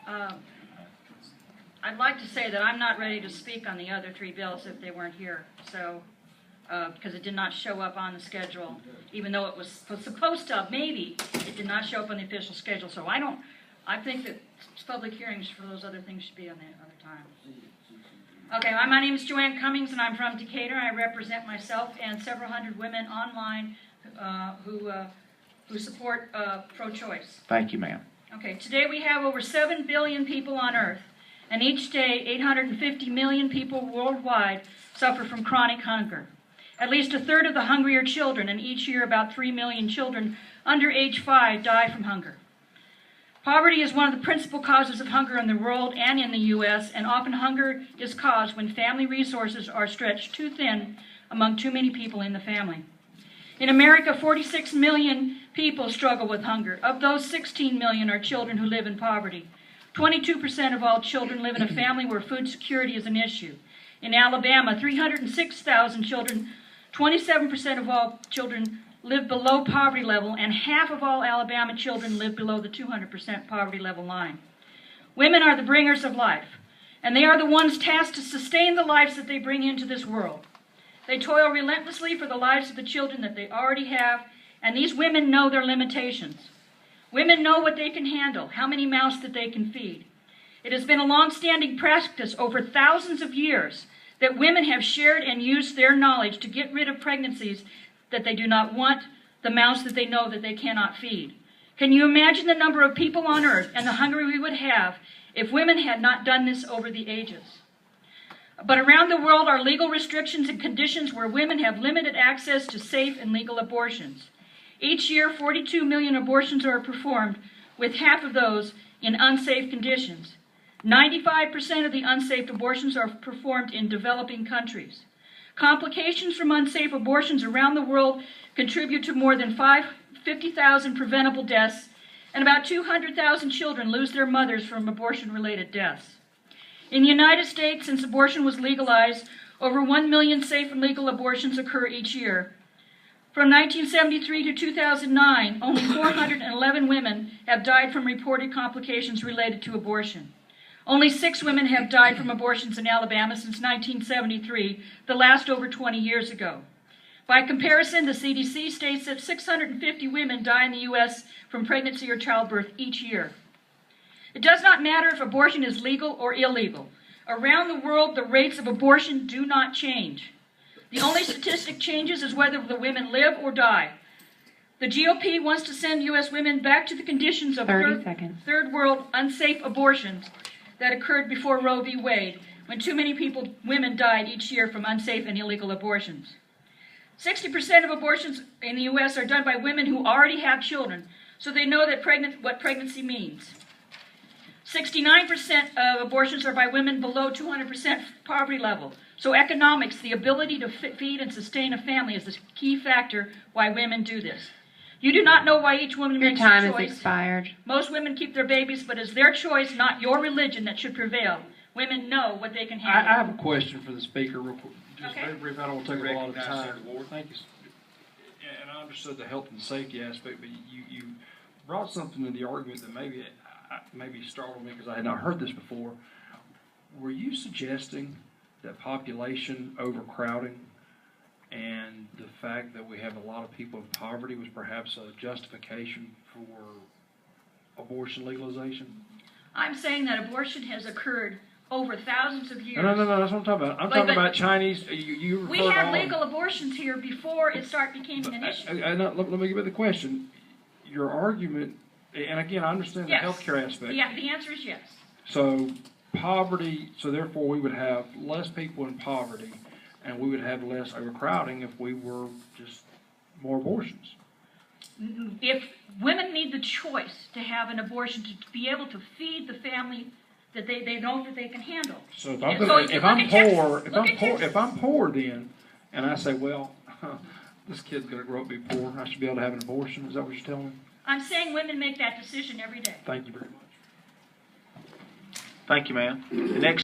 I'd like to say that I'm not ready to speak on the other three bills if they weren't here. So, because it did not show up on the schedule, even though it was supposed to, maybe it did not show up on the official schedule. So I think that public hearings for those other things should be on the other time. Okay, my name is JoAnn Cummings, and I'm from Decatur. I represent myself and several hundred women online who support pro-choice. Thank you, ma'am. Okay, today we have over 7 billion people on Earth, and each day 850 million people worldwide suffer from chronic hunger. At least a third of the hungry are children, and each year about 3 million children under age 5 die from hunger. Poverty is one of the principal causes of hunger in the world and in the U.S., and often hunger is caused when family resources are stretched too thin among too many people in the family. In America, 46 million people struggle with hunger. Of those, 16 million are children who live in poverty. 22% of all children live in a family where food security is an issue. In Alabama, 306,000 children, 27% of all children live below poverty level, and half of all Alabama children live below the 200% poverty level line. Women are the bringers of life, and they are the ones tasked to sustain the lives that they bring into this world. They toil relentlessly for the lives of the children that they already have, and these women know their limitations. Women know what they can handle, how many mouths that they can feed. It has been a long-standing practice over thousands of years that women have shared and used their knowledge to get rid of pregnancies that they do not want, the mouths that they know that they cannot feed. Can you imagine the number of people on earth and the hunger we would have if women had not done this over the ages? But around the world are legal restrictions and conditions where women have limited access to safe and legal abortions. Each year, 42 million abortions are performed, with half of those in unsafe conditions. 95% of the unsafe abortions are performed in developing countries. Complications from unsafe abortions around the world contribute to more than 50,000 preventable deaths, and about 200,000 children lose their mothers from abortion-related deaths. In the United States, since abortion was legalized, over 1 million safe and legal abortions occur each year. From 1973 to 2009, only 411 women have died from reported complications related to abortion. Only 6 women have died from abortions in Alabama since 1973, the last over 20 years ago. By comparison, the CDC states that 650 women die in the U.S. from pregnancy or childbirth each year. It does not matter if abortion is legal or illegal. Around the world, the rates of abortion do not change. The only statistic changes is whether the women live or die. The GOP wants to send U.S. women back to the conditions of third world unsafe abortions that occurred before Roe v. Wade, when too many women died each year from unsafe and illegal abortions. 60% of abortions in the U.S. are done by women who already have children, so they know that what pregnancy means. 69% of abortions are by women below 200% poverty level. So economics, the ability to feed and sustain a family, is the key factor why women do this. You do not know why each woman makes a choice. Your time has expired. Most women keep their babies, but it's their choice, not your religion, that should prevail. Women know what they can handle. I have a question for the speaker, real quick. Just Okay. very brief. I don't want to take a lot of time. Thank you. And I understood the health and safety aspect, but you brought something to the argument that maybe startled me because I had not heard this before. Were you suggesting that population overcrowding and the fact that we have a lot of people in poverty was perhaps a justification for abortion legalization? I'm saying that abortion has occurred over thousands of years. No, that's what I'm talking about. I'm talking about Chinese. We had legal abortions here before it became an issue. Let me give you the question. Your argument, and again, I understand Yes. the healthcare aspect. Yeah, the answer is yes. So poverty, so therefore we would have less people in poverty, and we would have less overcrowding if we were just more abortions. If women need the choice to have an abortion to be able to feed the family that they know that they can handle. So if I'm poor then, and I say, well, this kid's going to grow up to be poor, I should be able to have an abortion. Is that what you're telling me? I'm saying women make that decision every day. Thank you very much. Thank you, ma'am. The next